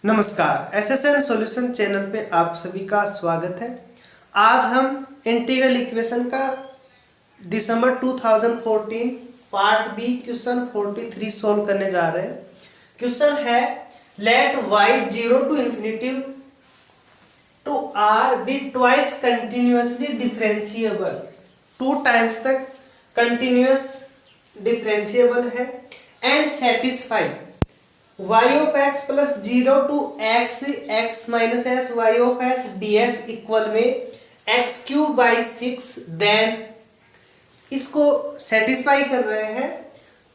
नमस्कार, SSN solution channel पे आप सभी का स्वागत है। आज हम इंटीग्रल इक्वेशन का दिसंबर 2014 पार्ट बी क्वेश्चन 43 सॉल्व करने जा रहे हैं। क्वेश्चन है late y 0 to infinity to r be twice continuously differentiable। 2 times तक कंटिन्यूस डिफरेंशिएबल है and satisfy y of x plus 0 to x minus s y of s ds equal में x cube by 6। Then इसको satisfy कर रहे हैं।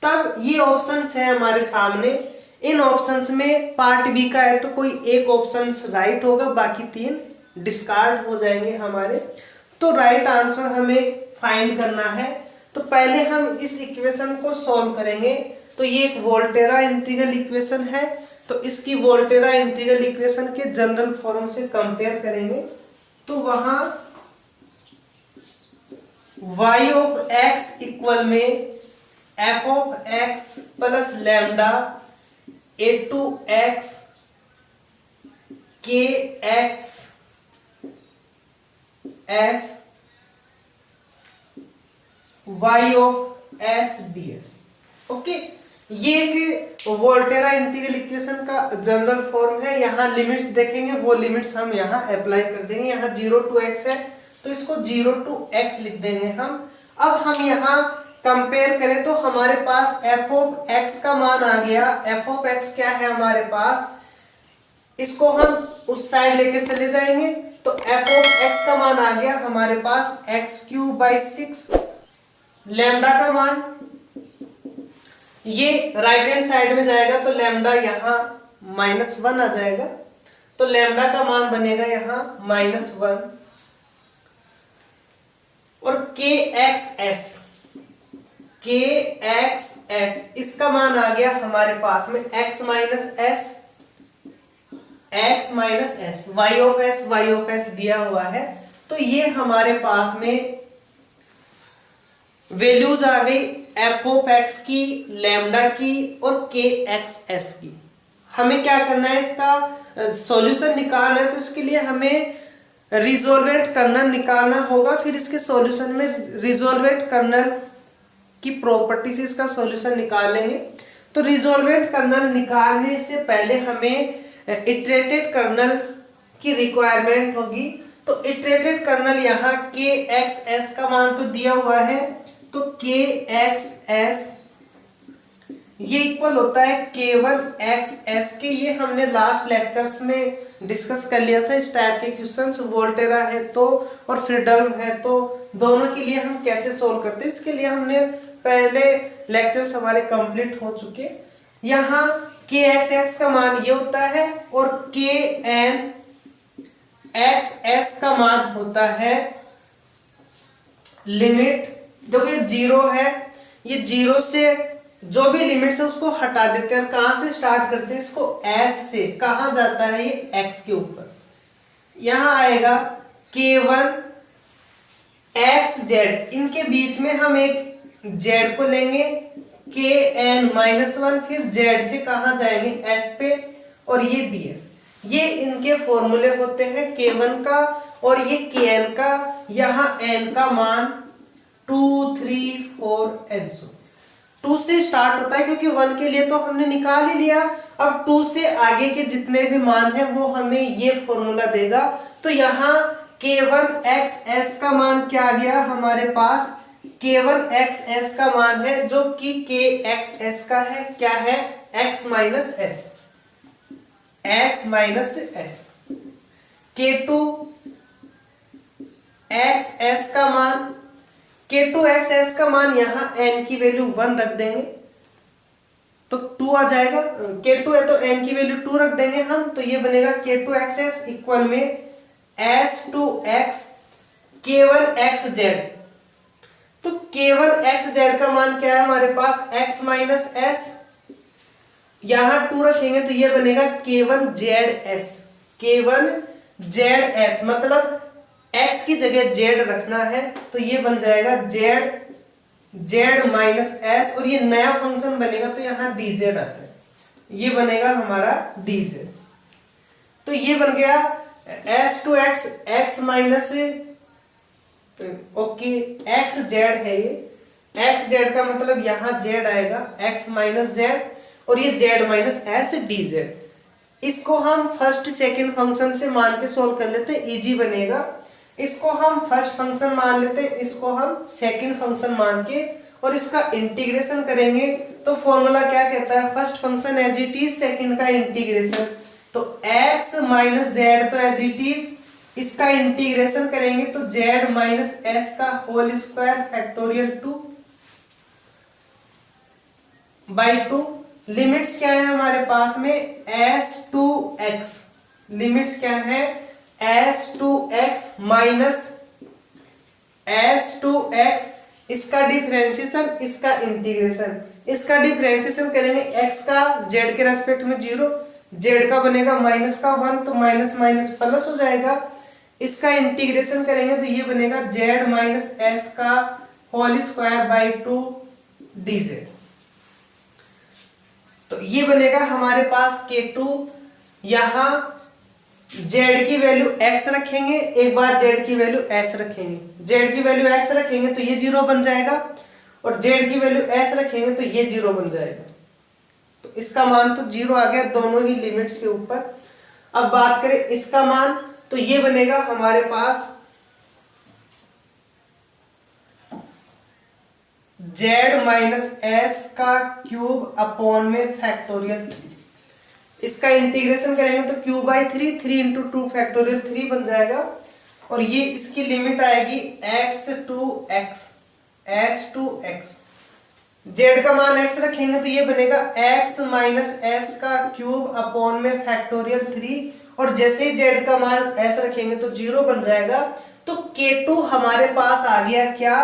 तब ये options है हमारे सामने। इन ऑप्शंस में पार्ट बी का है तो कोई एक ऑप्शंस राइट होगा, बाकी 3 डिस्कार्ड हो जाएंगे हमारे। तो राइट आंसर हमें फाइंड करना है। तो पहले हम इस इक्वेशन को सॉल्व करेंगे। तो ये एक वोल्टेरा इंटीग्रल इक्वेशन है, तो इसकी वोल्टेरा इंटीग्रल इक्वेशन के जनरल फॉर्म से कंपेयर करेंगे। तो वहां y ऑफ x इक्वल में f of x plus lambda a to x K x s y of s ds। Okay, ये एक वोल्टेरा इंटीग्रल इक्वेशन का जनरल फॉर्म है। यहाँ लिमिट्स देखेंगे, वो लिमिट्स हम यहाँ अप्लाई कर देंगे। यहाँ 0 to x है तो इसको 0 to x लिख देंगे हम। अब हम यहाँ कंपेयर करें तो हमारे पास f ऑफ x का मान आ गया। f ऑफ x क्या है हमारे पास, इसको हम उस साइड लेकर चले जाएंगे तो f ऑफ x का मान आ गया हमारे पास x क्यूब बाई 6। लैम्डा का मान ये राइट हैंड साइड में जाएगा तो लैम्डा यहाँ -1 आ जाएगा। तो लैम्डा का मान बनेगा यहाँ -1 और kxs इसका मान आ गया हमारे पास में x minus s y of s दिया हुआ है। तो ये हमारे पास में वैल्यूज आ गई f ऑफ x की, लैम्डा की और kxs की। हमें क्या करना है, इसका सॉल्यूशन निकालना है। तो इसके लिए हमें रिजोल्वेंट कर्नल निकालना होगा। फिर इसके सॉल्यूशन में रिजोल्वेंट कर्नल की प्रॉपर्टी से इसका सॉल्यूशन निकालेंगे। तो रिजोल्वेंट कर्नल निकालने से पहले हमें इटरेटेड कर्नल की रिक्वायरमेंट होगी। तो इटरेटेड कर्नल यहाँ kxs का मान तो दिया हुआ है, तो kxs ये इक्वल होता है k1xs के। ये हमने लास्ट लेक्चर्स में डिस्कस कर लिया था। इस टाइप के क्वेश्चंस वोल्टेरा है तो और फ्रीडम है तो दोनों के लिए हम कैसे सोल्व करते हैं, इसके लिए हमने पहले लेक्चर्स हमारे कंप्लीट हो चुके। यहाँ kxs का मान ये होता है और knxs का मान होता है लिमिट। देखो ये 0 है, ये 0 से जो भी लिमिट्स है उसको हटा देते हैं। कहां से स्टार्ट करते हैं, इसको s से। कहां जाता है ये x के ऊपर। यहां आएगा k1 xz, इनके बीच में हम एक z को लेंगे kn-1, फिर z से कहां जाएंगे s पे और ये ds। ये इनके फॉर्मूले होते हैं k1 का और ये kn का। यहाँ n का मान 2, 3, 4 एंड सो 2 से स्टार्ट होता है क्योंकि 1 के लिए तो हमने निकाल ही लिया। अब 2 से आगे के जितने भी मान हैं वो हमें ये फॉर्मूला देगा। तो यहाँ k1xs का मान क्या आ गया हमारे पास, k1xs का मान है जो कि kxs का है, क्या है x माइनस एस। k2xs का मान, k2xs का मान यहाँ n की वैल्यू 1 रख देंगे तो 2 आ जाएगा। k2 है तो n की वैल्यू 2 रख देंगे हम, तो ये बनेगा k2xs इक्वल में s2x k1xz। तो k1xz का मान क्या है हमारे पास, x माइनस एस। यहाँ 2 रखेंगे तो ये बनेगा k1zs मतलब x की जगह z रखना है तो ये बन जाएगा z माइनस एस और ये नया फंक्शन बनेगा तो यहाँ dz आता है, ये बनेगा हमारा dz। तो ये बन गया s to x x minus, okay x z है ये, एक्स जेड का मतलब यहाँ जेड आएगा एक्स माइनस जेड, और ये Z minus S D Z. इसको हम फर्स्ट सेकंड फंक्शन से मान के सोल्व कर लेते हैं, इजी बनेगा। इसको हम फर्स्ट फंक्शन मान लेते हैं, इसको हम सेकंड फंक्शन मान के और इसका इंटीग्रेशन करेंगे। तो फॉर्मूला क्या कहता है, first function as it is, second का इंटीग्रेशन। तो x माइनस जेड तो एज इट इज, इसका इंटीग्रेशन करेंगे तो z माइनस एस का whole square factorial 2 by 2। Limits क्या है हमारे पास में, s टू x, लिमिट्स क्या है s to x minus s to x, इसका डिफरेंशिएशन, इसका इंटीग्रेशन। इसका डिफरेंशिएशन करेंगे x का z के रेस्पेक्ट में 0, z का बनेगा माइनस का 1, तो माइनस माइनस प्लस हो जाएगा। इसका इंटीग्रेशन करेंगे तो ये बनेगा z माइनस एस का होल स्क्वायर बाई 2 dz। तो ये बनेगा हमारे पास k2। यहाँ z की वैल्यू x रखेंगे, एक बार z की वैल्यू s रखेंगे, z की वैल्यू x रखेंगे तो ये 0 बन जाएगा, और z की वैल्यू s रखेंगे तो ये 0 बन जाएगा। तो इसका मान तो 0 आ गया दोनों ही लिमिट्स के ऊपर। अब बात करें इसका मान, तो ये बनेगा हमारे पास z माइनस एस का क्यूब अपॉन में फैक्टोरियल 3। इसका इंटीग्रेशन करेंगे तो क्यूब बाई 3, 3 इंटू 2 फैक्टोरियल 3 बन जाएगा, और ये इसकी लिमिट आएगी x to x, s to x। z का मान x रखेंगे तो ये बनेगा x माइनस एस का क्यूब अपॉन में फैक्टोरियल 3, और जैसे ही z का मान s रखेंगे तो 0 बन जाएगा। तो k2 हमारे पास आ गया क्या,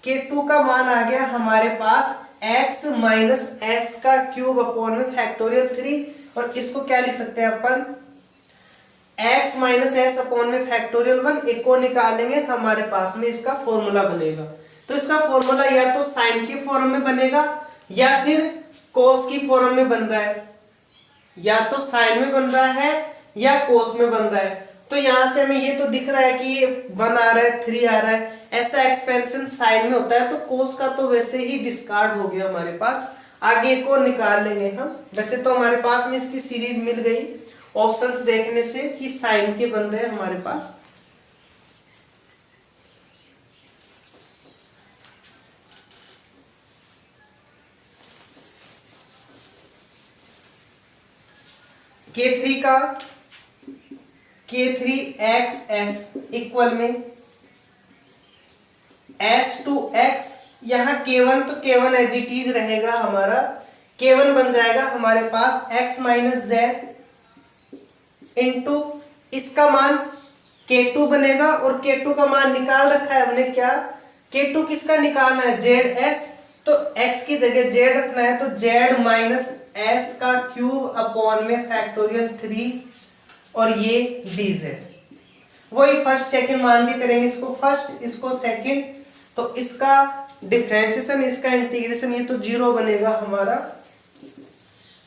k2 का मान आ गया हमारे पास x माइनस एस का क्यूब अपॉन में फैक्टोरियल 3, और इसको क्या लिख सकते हैं अपन, x माइनस एस अपॉन में फैक्टोरियल 1, एक को निकालेंगे हमारे पास में इसका फॉर्मूला बनेगा। तो इसका फॉर्मूला या तो साइन के फॉर्म में बनेगा या फिर कोस की फॉर्म में बन रहा है, या तो साइन में बन रहा है या कोस में बन रहा है। तो यहां से हमें ये तो दिख रहा है कि ये 1 आ रहा है 3 आ रहा है, ऐसा एक्सपेंशन साइन में होता है, तो कोस का तो वैसे ही डिस्कार्ड हो गया हमारे पास, आगे को निकाल लेंगे हम। वैसे तो हमारे पास में इसकी सीरीज मिल गई ऑप्शंस देखने से कि साइन के बन रहे हैं हमारे पास। K3 का K3xs इक्वल में s टू x, यहाँ K1 तो K1 एज इट इज रहेगा हमारा, K1 बन जाएगा हमारे पास x माइनस जेड इंटू इसका मान K2 बनेगा, और K2 का मान निकाल रखा है हमने क्या, K2 किसका निकालना है ZS, तो x की जगह z रखना है, तो z माइनस एस का क्यूब अपॉन में फैक्टोरियल 3, और ये dz। वही फर्स्ट सेकंड मान के करेंगे, इसको फर्स्ट इसको सेकंड, तो इसका डिफरेंशिएशन इसका इंटीग्रेशन ये तो 0 बनेगा हमारा।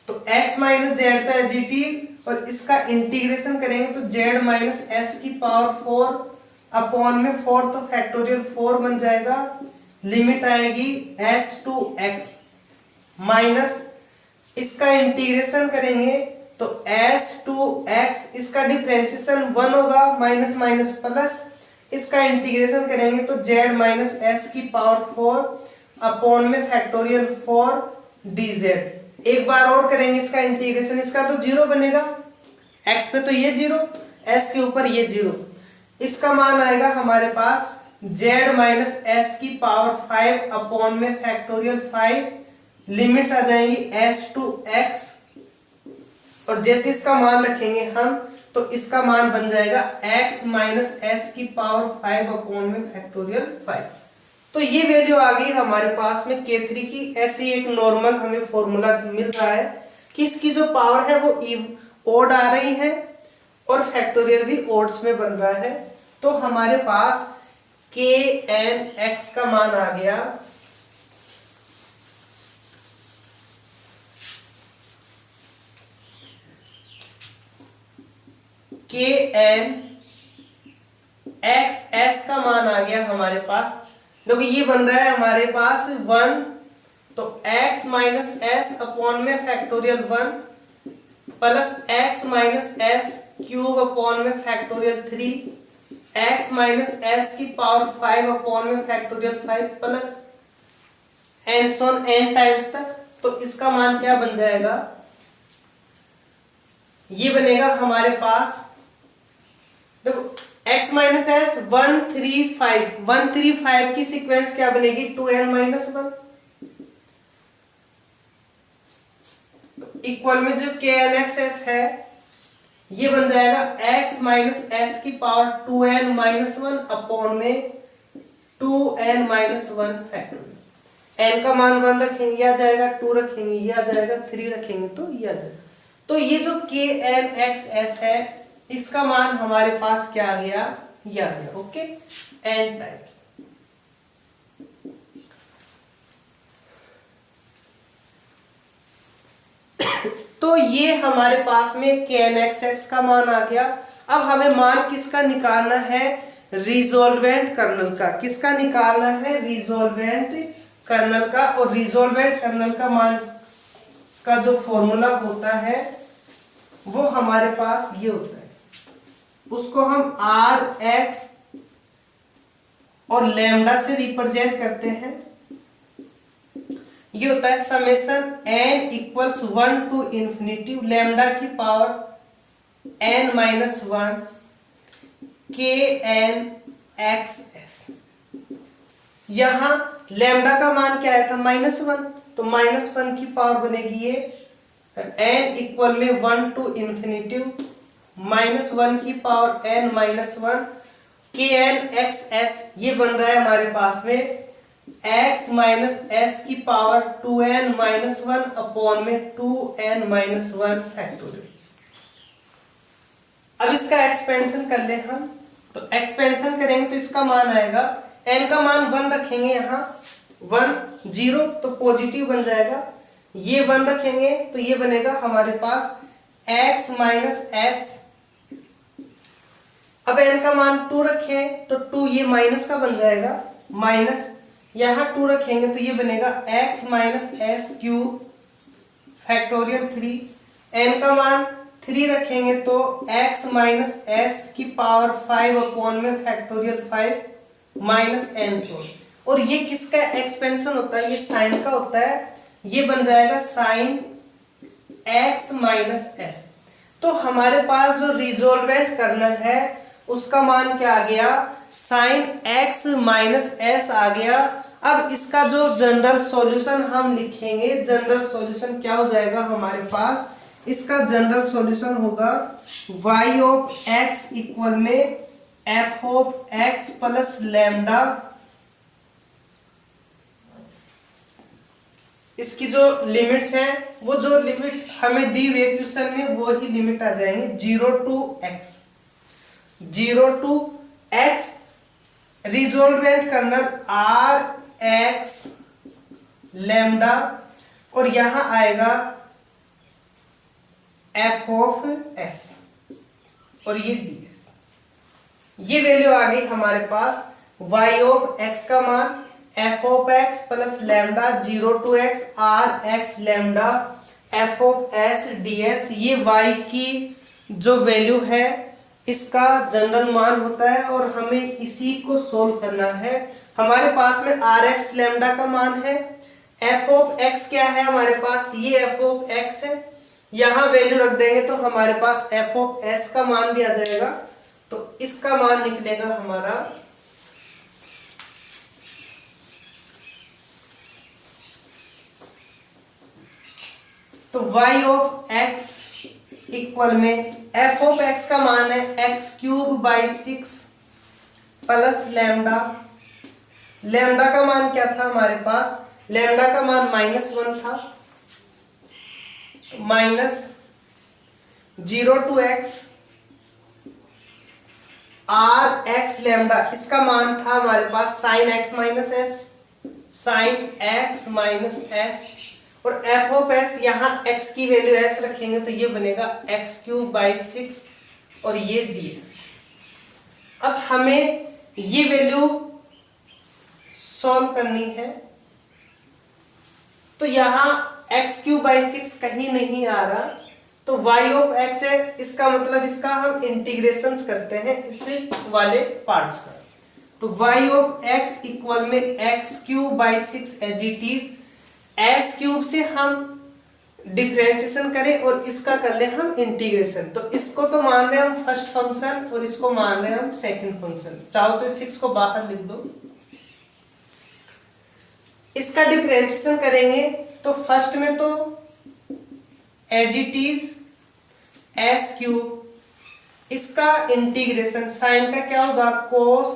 तो x माइनस जेड तो एज इट इज, और इसका इंटीग्रेशन करेंगे तो z माइनस एस की पावर 4 अपॉन में 4, तो फैक्टोरियल 4 बन जाएगा। लिमिट आएगी s टू x माइनस इसका इंटीग्रेशन करेंगे तो s टू x, इसका डिफरेंशिएशन 1 होगा, माइनस माइनस प्लस, इसका इंटीग्रेशन करेंगे तो z माइनस एस की पावर 4 अपॉन में फैक्टोरियल 4 dz। एक बार और करेंगे इसका इंटीग्रेशन, इसका तो 0 बनेगा, x पे तो ये 0, s के ऊपर ये 0, इसका मान आएगा हमारे पास z माइनस एस की पावर 5 अपॉन में फैक्टोरियल 5, लिमिट्स आ जाएंगी s टू x, और जैसे इसका मान रखेंगे हम तो इसका मान बन जाएगा x माइनस एस की पावर 5 अपॉन में फैक्टोरियल 5। तो ये वैल्यू आ गई हमारे पास में K3 की। ऐसे ही एक नॉर्मल हमें फॉर्मूला मिल रहा है कि इसकी जो पावर है वो ओड आ रही है और फैक्टोरियल भी ओड्स में बन रहा है। तो हमारे पास KNX का मान आ गया के एन एक्स एस का मान आ गया हमारे पास। देखो ये बन रहा है हमारे पास 1, तो x माइनस एस अपॉन में factorial 1 plus x minus S cube upon में फैक्टोरियल 3, x माइनस एस की पावर 5 अपॉन में फैक्टोरियल 5 प्लस एन सोन n टाइम्स तक। तो इसका मान क्या बन जाएगा, ये बनेगा हमारे पास, देखो x माइनस एस 135 की सीक्वेंस क्या बनेगी 2n माइनस 1 इक्वल में जो के एन एक्स एस है ये बन जाएगा x माइनस एस की पावर 2n माइनस 1 अपॉन में 2n माइनस 1 फैक्टोरियल। n का मान 1 रखेंगे ये आ जाएगा, 2 रखेंगे ये आ जाएगा, 3 रखेंगे तो ये आ जाएगा। तो ये जो के एन एक्स एस है इसका मान हमारे पास क्या आ गया, ये आ गया। Okay, n times. तो ये हमारे पास में के एन एक्स एक्स का मान आ गया। अब हमें मान किसका निकालना है, रिजोल्वेंट कर्नल का। किसका निकालना है, रिजोल्वेंट कर्नल का। और रिजोल्वेंट कर्नल का मान का जो फॉर्मूला होता है वो हमारे पास ये होता है, उसको हम आर एक्स और लैम्डा से रिप्रेजेंट करते हैं। ये होता है summation n equals 1 to infinity lambda की पावर n माइनस 1 के एन एक्स एस। यहां लैम्डा का मान क्या आया था -1, तो -1 की पावर बनेगी ये n इक्वल में 1 टू इंफिनिटी -1 की पावर n माइनस 1 के एन एक्स एस। ये बन रहा है हमारे पास में x माइनस एस की पावर 2n माइनस 1 अपॉन में 2n माइनस 1 फैक्टोरियल। अब इसका एक्सपेंशन कर ले हम, तो एक्सपेंशन करेंगे तो इसका मान आएगा, n का मान 1 रखेंगे, यहाँ 1 0 तो पॉजिटिव बन जाएगा, ये 1 रखेंगे तो ये बनेगा हमारे पास x माइनस एस। अब n का मान 2 रखें तो 2 ये माइनस का बन जाएगा, माइनस यहाँ 2 रखेंगे तो ये बनेगा x minus S cube factorial 3। n का मान 3 रखेंगे तो x माइनस एस की पावर 5 अपॉन में फैक्टोरियल 5 माइनस एन सोल। और ये किसका एक्सपेंशन होता है, ये साइन का होता है, ये बन जाएगा साइन x माइनस एस। तो हमारे पास जो रिजोल्वेंट कर्नल है उसका मान क्या आ गया, साइन x माइनस एस आ गया। अब इसका जो जनरल सॉल्यूशन हम लिखेंगे, जनरल सॉल्यूशन क्या हो जाएगा हमारे पास, इसका जनरल सॉल्यूशन होगा y ऑफ x इक्वल में f of x plus lambda. इसकी जो लिमिट्स हैं वो जो लिमिट हमें दी हुई क्वेश्चन में वो ही लिमिट आ जाएंगे 0 to x resolvent kernel r x lambda और यहां आएगा एफ ऑफ एस और ये डी एस। ये वैल्यू आ गई हमारे पास y ऑफ x का मान f of x plus lambda 0 to x are x lambda f of s d s. ये y की जो वैल्यू है इसका जनरल मान होता है और हमें इसी को सोल्व करना है। हमारे पास में आर एक्स लैम्डा का मान है, एफ ऑफ एक्स क्या है हमारे पास, ये एफ ऑफ एक्स है, यहाँ वैल्यू रख देंगे तो हमारे पास एफ ऑफ एस का मान भी आ जाएगा। तो इसका मान निकलेगा हमारा तो y ऑफ x इक्वल में f ऑफ x का मान है x cube by 6 plus lambda. Lambda का मान क्या था हमारे पास, लैम्डा का मान -1 था, minus 0 to x are x lambda. इसका मान था हमारे पास sine x minus s, sine x minus s और एफ ऑफ एस यहाँ x की वैल्यू s रखेंगे तो ये बनेगा x क्यूब बाई 6 और ये ds। अब हमें ये वैल्यू सॉल्व करनी है, तो यहाँ x³/6 कहीं नहीं आ रहा, तो y ऑफ x है, इसका मतलब इसका हम इंटीग्रेशन करते हैं इसी वाले पार्ट्स का। तो y ऑफ x इक्वल में x³/6 as it is, s³ से हम डिफरेंशिएशन करें और इसका कर ले हम इंटीग्रेशन। तो इसको तो मान रहे हम फर्स्ट फंक्शन और इसको मान रहे हम सेकंड फंक्शन। चाहो तो 6 को बाहर लिख दो। इसका डिफरेंशिएशन करेंगे तो फर्स्ट में तो एज इट इज s³, इसका इंटीग्रेशन साइन का क्या होगा cos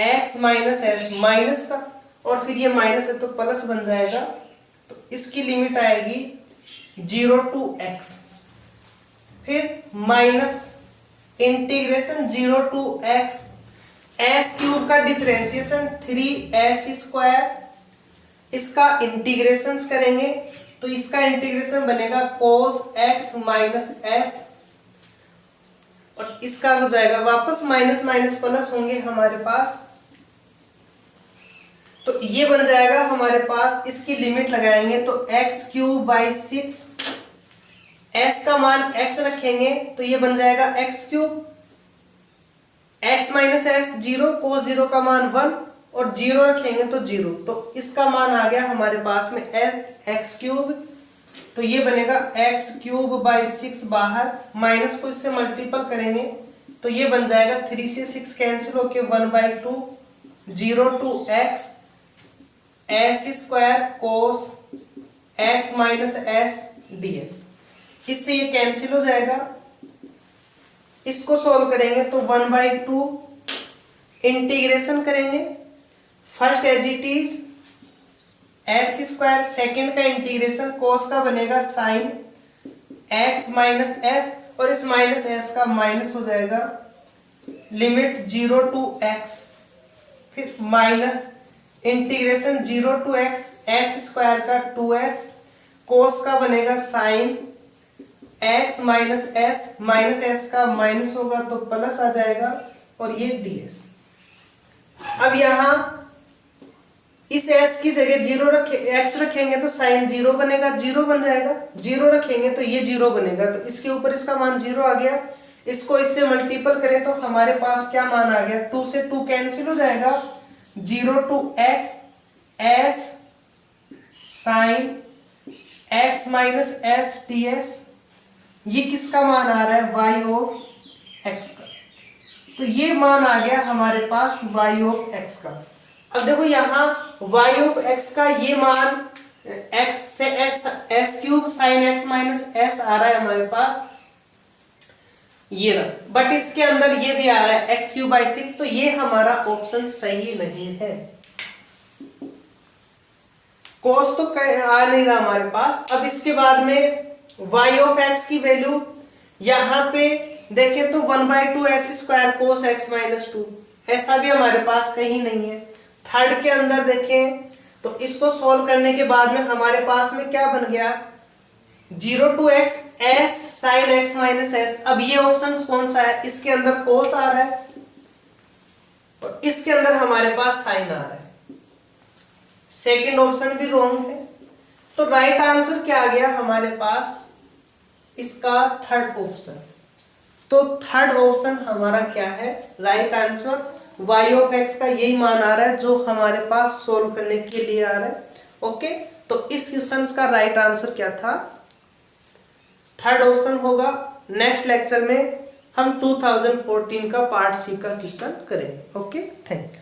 x minus s, minus का, और फिर ये माइनस है तो प्लस बन जाएगा। तो इसकी लिमिट आएगी 0 to x, फिर minus integration 0 to x, s³ का डिफरेंशिएशन 3s², इसका इंटीग्रेशन करेंगे तो इसका इंटीग्रेशन बनेगा cos x माइनस s, और इसका हो जाएगा वापस माइनस माइनस प्लस होंगे हमारे पास, तो ये बन जाएगा हमारे पास। इसकी लिमिट लगाएंगे तो x³/6, s का मान x रखेंगे तो ये बन जाएगा x³, x minus x 0, cos 0 का मान 1 और 0 रखेंगे तो 0, तो इसका मान आ गया हमारे पास में x³। तो ये बनेगा x³/6 बाहर, माइनस को इससे मल्टीपल करेंगे तो ये बन जाएगा 3 से 6 कैंसिल होके 1/2, 0 to x s² cos x minus s ds। इससे ये कैंसिल हो जाएगा। इसको सॉल्व करेंगे तो 1/2 इंटीग्रेशन करेंगे, first as it is s², second का इंटीग्रेशन cos का बनेगा साइन x माइनस s, और इस माइनस s का माइनस हो जाएगा, लिमिट 0 to x, फिर minus integration 0 to x s² का 2s, cos का बनेगा sine x minus s, minus s का माइनस होगा तो प्लस आ जाएगा, और ये ds। अब यहाँ इस s की जगह 0 x रखेंगे तो साइन 0 बनेगा, 0 बन जाएगा, 0 रखेंगे तो ये 0 बनेगा, तो इसके ऊपर इसका मान 0 आ गया। इसको इससे मल्टीपल करें तो हमारे पास क्या मान आ गया, 2 से 2 कैंसिल हो जाएगा, 0 to x s sine x minus s ds। ये किसका मान आ रहा है, y ऑफ x का। तो ये मान आ गया हमारे पास y ऑफ x का। अब देखो यहाँ y ऑफ x का ये मान x से x s³ sine x minus s आ रहा है हमारे पास, ये रहा, बट इसके अंदर ये भी आ रहा है x³/6, तो ये हमारा ऑप्शन सही नहीं है। cos तो आ नहीं रहा हमारे पास। अब इसके बाद में y ऑफ x की वैल्यू यहाँ पे देखें तो 1/2 s² cos x माइनस 2, ऐसा भी हमारे पास कहीं नहीं है। थर्ड के अंदर देखें तो इसको सॉल्व करने के बाद में हमारे पास में क्या बन गया, 0 to x s sine x minus s। अब ये ऑप्शन कौन सा है, इसके अंदर cos आ रहा है और इसके अंदर हमारे पास साइन आ रहा है, सेकंड ऑप्शन भी रॉन्ग है। तो राइट आंसर क्या आ गया हमारे पास, इसका थर्ड ऑप्शन। तो थर्ड ऑप्शन हमारा क्या है, right answer y of x का यही मान आ रहा है जो हमारे पास सोल्व करने के लिए आ रहा है। ओके, तो इस क्वेश्चन का राइट आंसर क्या था, थर्ड ऑप्शन होगा। नेक्स्ट लेक्चर में हम 2014 का पार्ट सी का क्वेश्चन करेंगे। Okay, thank you.